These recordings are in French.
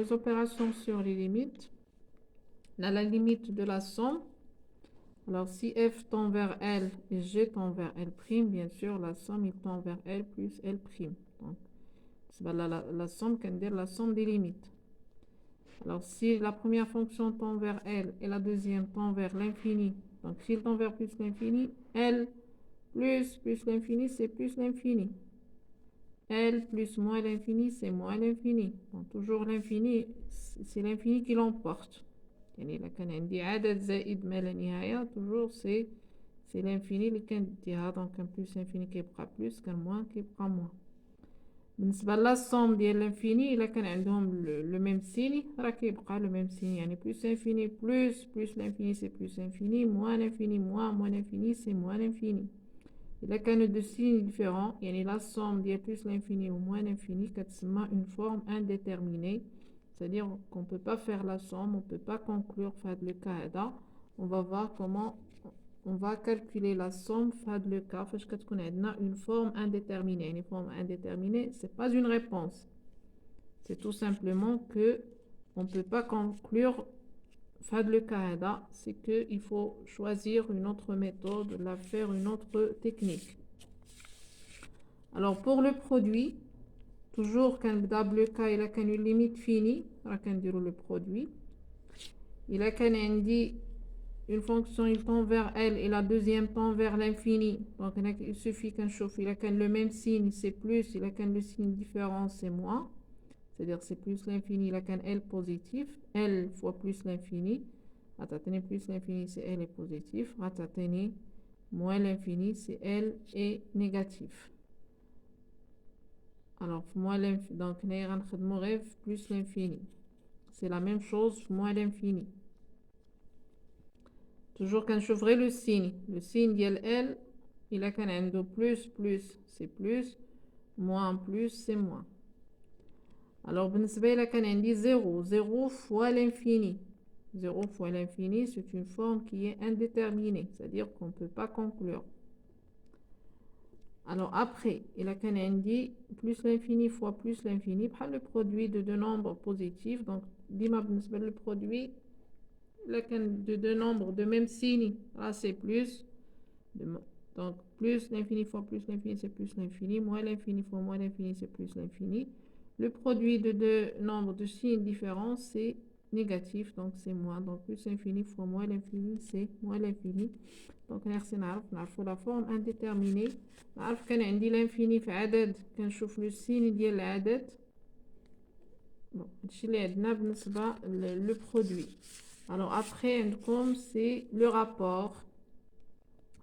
les opérations sur les limites. On a la limite de la somme. Alors, si f tend vers L et g tend vers L', bien sûr, la somme, il tend vers L plus L'. Donc, c'est la somme qu'on dit la somme des limites. Alors, si la première fonction tend vers L et la deuxième tend vers l'infini, donc s'il tend vers plus l'infini, L plus l'infini, c'est plus l'infini. L plus moins l'infini, c'est moins l'infini. Donc, toujours l'infini, c'est l'infini qui l'emporte. يعني إذا كان عندي عدد زائد ما لا نهاية toujours c'est l'infini اللي كنديها donc كان plus l'infini كيبقى plus كان moins كيبقى moins. بالنسبة لا somme ديال l'infini إلا كان عندهم le même signe راه كيبقى le même signe يعني plus l'infini plus l'infini c'est plus l'infini moins l'infini moins l'infini c'est moins l'infini. إلا كانوا de signes différents يعني la somme ديال plus l'infini ou moins l'infini كتسمى une forme indéterminée. C'est-à-dire qu'on ne peut pas faire la somme, on ne peut pas conclure le cas. On va voir comment on va calculer la somme le cas. Une forme indéterminée. Une forme indéterminée, ce n'est pas une réponse. C'est tout simplement que on ne peut pas conclure le cas. C'est qu'il faut choisir une autre méthode, faire une autre technique. Alors pour le produit, toujours quand le cas il a une limite finie, on va dire le produit. Il a une fonction il tend vers L et la deuxième tend vers l'infini. Donc il suffit qu'un chauffe, il a le même signe, c'est plus, il a le signe différent, c'est moins. C'est-à-dire c'est plus l'infini, il a L positif, L fois plus l'infini. Ratatiner plus l'infini, c'est L est positif. Ratatiner moins l'infini, c'est L est négatif. Alors, moins l'infini, donc, plus l'infini. C'est la même chose, moins l'infini. Toujours quand je ferai le signe d'L, il a qu'un endo plus, c'est plus, moins, c'est moins. Alors, il a qu'un 0, 0 fois l'infini. 0 fois l'infini, c'est une forme qui est indéterminée, c'est-à-dire qu'on ne peut pas conclure. Alors après, il a qu'un indi plus l'infini fois plus l'infini, par le produit de deux nombres positifs. Donc, le produit, il a qu'un de deux nombres de même signe. Là, c'est plus. Donc, plus l'infini fois plus l'infini, c'est plus l'infini. Moins l'infini fois moins l'infini, c'est plus l'infini. Le produit de deux nombres de signes différents, c'est négatif, donc c'est moins. Donc, plus l'infini fois moins l'infini, c'est moins l'infini. Donc, نعرفوا la forme indéterminée. نعرف كان عندي l'infini في عدد كنشوف le signe ديال العدد. Bon, هادشي اللي عندنا بالنسبة le produit. Alors après عندكم c'est le rapport.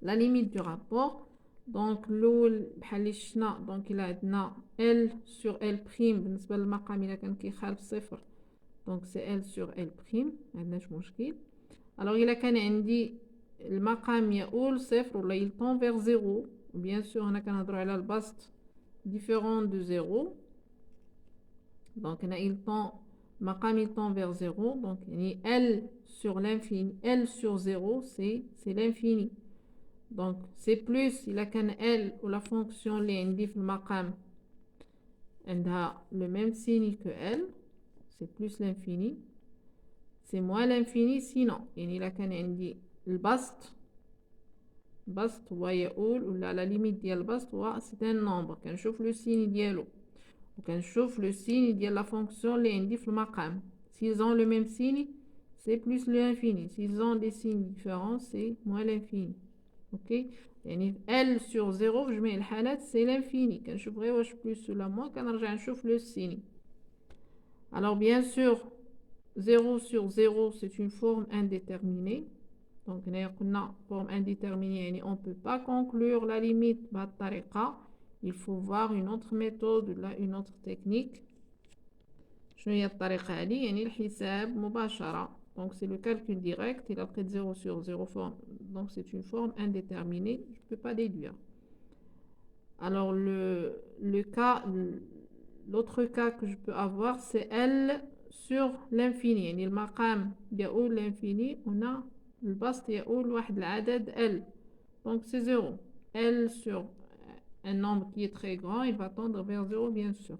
La limite du rapport. Donc الأول بحال اللي شفنا donc il عندنا L sur L prime بالنسبة للمقام إلا كان كيخالف صفر. Donc c'est L sur L prime. ما عندناش مشكل. Alors إلا كان عندي المقام يقول صفر ولا il tend vers 0. Bien sûr, on a كنهضروا على البسط différent de 0. Donc, il tend, المقام il tend vers 0. Donc, L sur l'infini, L sur 0, c'est l'infini. Donc, c'est plus, il a qu'un L ou la fonction اللي عندي في المقام عندها le même signe que L. C'est plus l'infini. C'est moins l'infini sinon. Il a كان عندي البسط بسط هو يقول ولا على ليميت ديال البسط هو سي ان نومبر كنشوف لو سين ديالو وكنشوف لو سين ديال لا فونكسيون اللي عندي في المقام. S'ils ont le même signe, c'est plus l'infini. S'ils ont des signes différents, c'est moins l'infini. OK? يعني L sur 0 في جميع الحالات c'est l'infini. كنشوف غير واش plus ولا moins كنرجع نشوف le signe. Alors bien sûr 0 sur 0 c'est une forme indéterminée. Donc, une forme indéterminée, on ne peut pas conclure la limite. Il faut voir une autre méthode, une autre technique. Donc, c'est le calcul direct. Il a pris 0 sur 0 forme. Donc, c'est une forme indéterminée. Je ne peux pas déduire. Alors, l'autre cas que je peux avoir, c'est L sur l'infini. Le maqam de l'infini, on a البسط يقول واحد العدد L. Donc c'est 0. L sur un nombre qui est très grand, il va tendre vers 0 bien sûr.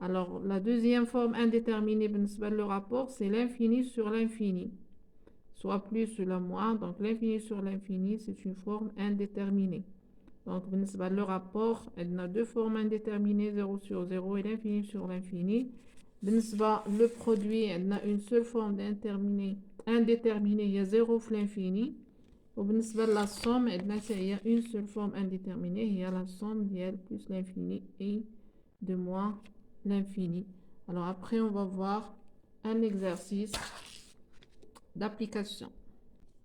Alors, la deuxième forme indéterminée, le rapport, c'est l'infini sur l'infini. Soit plus ou la moins. Donc, l'infini sur l'infini, c'est une forme indéterminée. Donc, le rapport, il a deux formes indéterminées, 0 sur 0 et l'infini sur l'infini. Le produit, il a une seule forme indéterminée, il y a 0 sur l'infini. La somme, il y a une seule forme indéterminée, il y a la somme d'L plus l'infini et de moins l'infini. Alors après, on va voir un exercice d'application.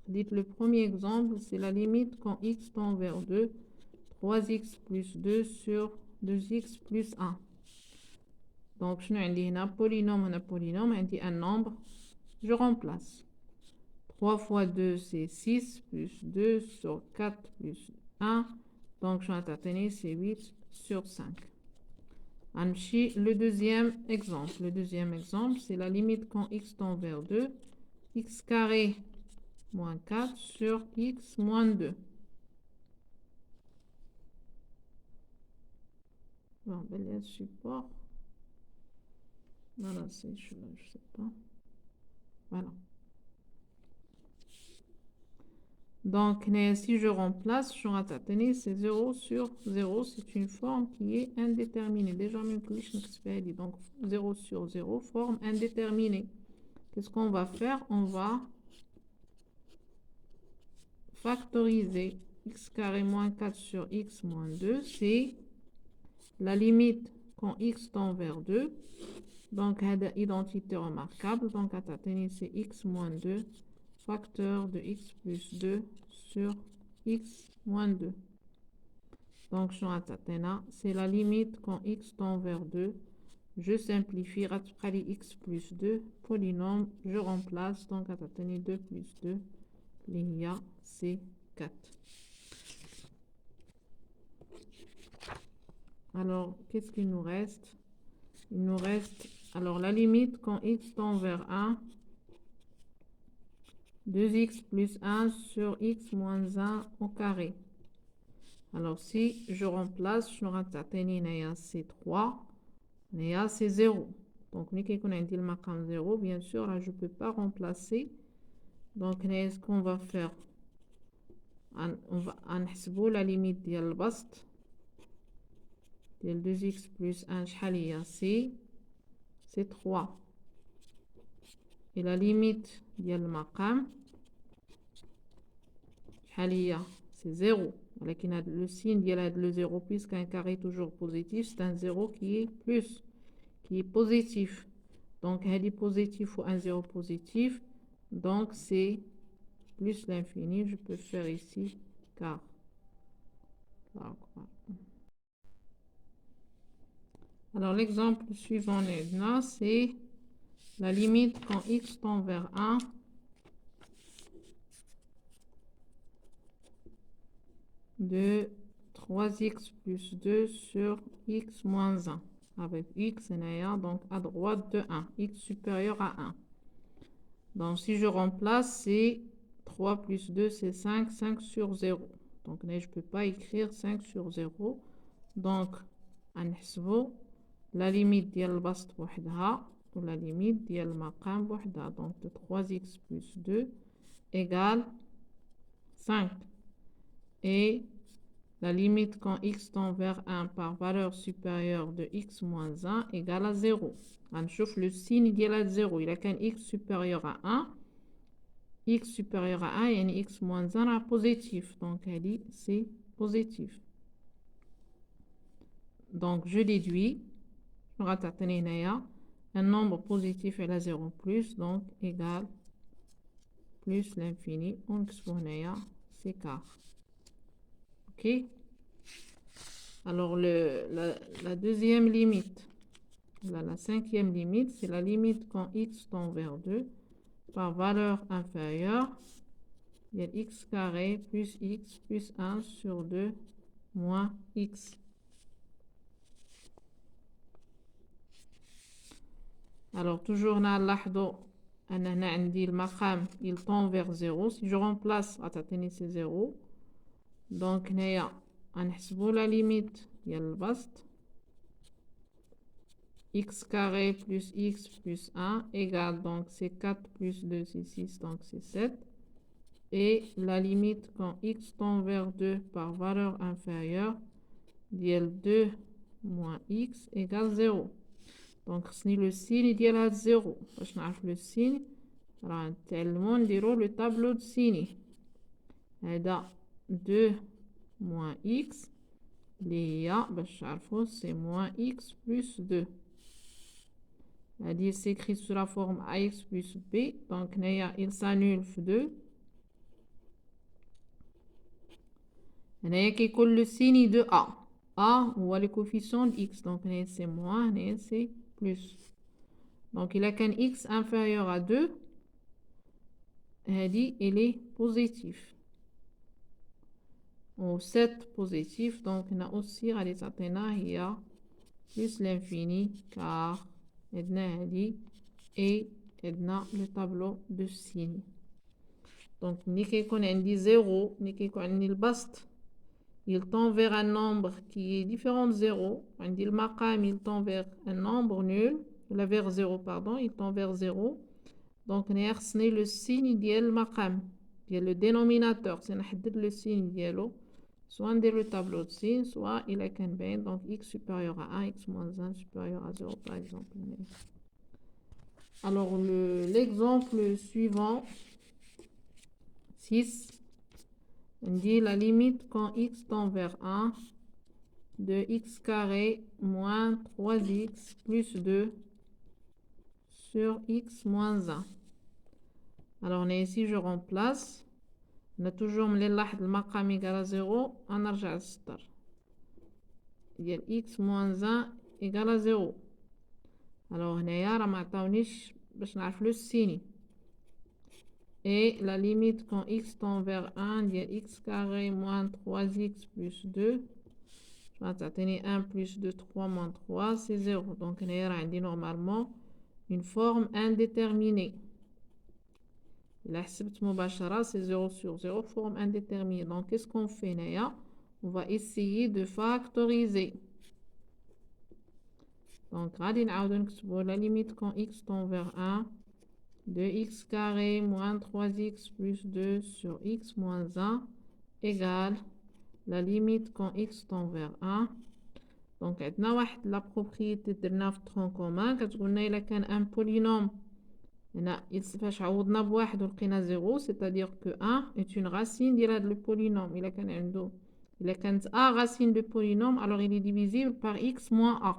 Dites le premier exemple, c'est la limite quand x tend vers 2, 3x plus 2 sur 2x plus 1. Donc, je n'ai un polynôme, on dit un nombre, je remplace. 3 fois 2, c'est 6, plus 2 sur 4 plus 1. Donc, je vais atteindre, c'est 8 sur 5. Le deuxième exemple. Le deuxième exemple, c'est la limite quand x tend vers 2, x carré moins 4 sur x moins 2. Bon, ben, il y a le support. Voilà, c'est, je sais pas. Voilà. Donc, si je remplace, je vais c'est 0 sur 0. C'est une forme qui est indéterminée. Déjà, même que je m'expédie. Donc, 0 sur 0, forme indéterminée. Qu'est-ce qu'on va faire? On va factoriser x carré moins 4 sur x moins 2. C'est la limite quand x tend vers 2. Donc, identité remarquable. Donc, c'est x moins 2 facteur de x plus 2 sur x moins 2. Donc, c'est la limite quand x tend vers 2. Je simplifie, x plus 2, polynôme, je remplace, donc 2 plus 2, il y a c'est 4. Alors, qu'est-ce qu'il nous reste? Il nous reste, alors la limite quand x tend vers 1, 2x plus 1 sur x moins 1 au carré. Alors, si je remplace, je n'aurai c'est 3, c'est 0. Donc, on a dit le maqam 0, bien sûr, là, je ne peux pas remplacer. Donc, ce qu'on va faire, on va enlever la limite de le bast. De 2x plus 1, c'est 3. Et la limite de le maqam, c'est 0. Le signe de le 0, puisqu'un carré est toujours positif, c'est un 0 qui est plus, qui est positif. Donc, elle est positif ou un 0 positif. Donc, c'est plus l'infini. Je peux faire ici car. Alors, l'exemple suivant, c'est la limite quand x tend vers 1. De 3x plus 2 sur x moins 1. Avec x, donc à droite de 1. X supérieur à 1. Donc, si je remplace, c'est 3 plus 2, c'est 5. 5 sur 0. Donc, je ne peux pas écrire 5 sur 0. Donc, la limite ديال البسط بوحدها ou la limite ديال المقام بوحدها. Donc, de 3x plus 2 égale 5. Et la limite quand x tend vers 1 par valeur supérieure de x moins 1 égale à 0. On chauffe le signe il est à 0. Il a qu'un x supérieur à 1. X supérieur à 1 et un x moins 1 à positif. Donc, elle dit c'est positif. Donc, je déduis. Je vais un nombre positif est à 0 plus. Donc, égale plus l'infini. On expose c'est quart. OK? Alors, la deuxième limite, la cinquième limite, c'est la limite quand x tend vers 2 par valeur inférieure. Il y a x carré plus x plus 1 sur 2 moins x. Alors, toujours, on a le maqam, il tend vers 0. Si je remplace, c'est 0. Donc, on a la limite, il y a le bast. x carré plus x plus 1 égale, donc c'est 4 plus 2, c'est 6, donc c'est 7. Et la limite quand x tend vers 2 par valeur inférieure, ديال 2 moins x égale 0. Donc خصني le signe ديال هاد 0. باش نعرف le signe راه نتعلمو نديرو le tableau de signe. هذا 2 moins x اللي هي باش تعرفو c'est moins x plus 2. هادي s'écrit sous la forme ax plus b. Donc هنايا il s'annule في 2. هنايا كيكون le signe de a. A هو le coefficient de x. Donc هنايا c'est moins, هنايا c'est plus. Donc il a qu'un x inférieur à 2. هادي il est positif. Ou 7 positif. Donc on a aussi غادي تعطينا هي plus l'infini car عندنا هادي et عندنا le tableau de signe. Donc ملي كيكون عندي 0 ملي كيكون عندي البسط il tend vers un nombre qui est différent de 0. عندي المقام il tend vers un nombre nul. Vers 0 pardon, il tend vers 0. Donc هنايا خصني le signe ديال المقام ديال le dénominateur. C'est نحدد le signe ديالو. Soit ندير le tableau de signe, soit il a qu'un bain, donc x supérieur à 1, x moins 1 supérieur à 0 par exemple. Alors l'exemple suivant, 6, on dit la limite quand x tend vers 1 de x carré moins 3x plus 2 sur x moins 1. Alors on est ici, je remplace. On a toujours ملي نلاحظ المقام égal à 0 غنرجع للسطر ديال x moins 1 égal à 0. alors هنايا راه ما عطاونيش باش نعرف لو signe. et la limite quand x tend vers 1 ديال x carré moins 3x plus 2 غتعطيني 1 plus 2 3 moins 3 c'est 0. donc هنايا راه عندي normalement une forme indéterminée. La حسبت مباشرة c'est 0 sur 0 forme indéterminée. Donc qu'est-ce qu'on fait هنايا? On va essayer de factoriser. Donc غادي نعاودو نكتبو la limite quand x tend vers 1 de x carré moins 3x plus 2 sur x moins 1 égale la limite quand x tend vers 1. Donc عندنا واحد la propriété درنا في tronc commun كتقولنا إلا كان un polynôme هنا فاش عوضنا بواحد ولقينا 0 c'est-à-dire que 1 est une racine ديال هاد le polynôme. إلا كانت a racine de polynôme alors il est divisible par x moins a.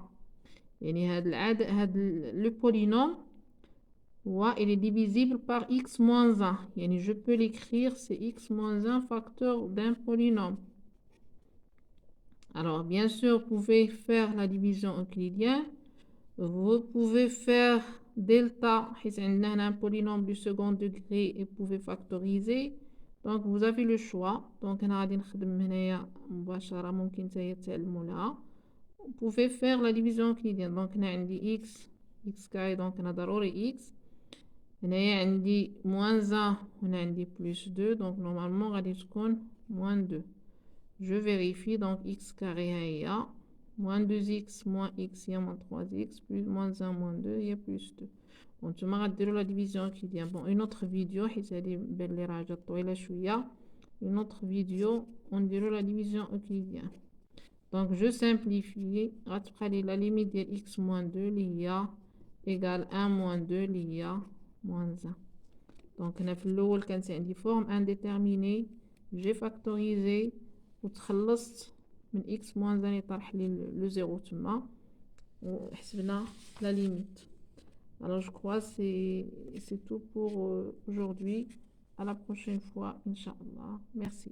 يعني هاد le polynôme il est divisible par x moins 1. يعني je peux l'écrire c'est x moins 1 facteur d'un polynôme. Alors bien sûr vous pouvez faire la division euclidienne. Vous pouvez faire delta, حيث عندنا هنا un polynôme du second degré et vous pouvez factoriser. Donc vous avez le choix. Donc أنا غادي نخدم هنايا مباشرة ممكن نتايا تعلموا لها. Vous pouvez faire la division euclidienne. Donc هنا عندي x carré donc أنا ضروري x. هنايا عندي moins 1 هنا عندي plus 2 donc normalement غادي تكون moins 2. Je vérifie donc x carré هي moins 2x moins x il y a moins 3x plus moins 1 moins 2 il y a plus 2. bon tu m'as dit la division qui vient. Bon une autre vidéo une autre vidéo on dirait la division euclidienne. donc je simplifie la limite de x moins 2 l'IA égale 1 moins 2 l'IA moins 1. donc on a fait l'eau quand c'est une forme indéterminée. j'ai factorisé وتخلصت من x moins 1 يطرح لي le 0 تما وحسبنا la limite. alors je crois c'est tout pour aujourd'hui. à la prochaine fois Inch'Allah. merci.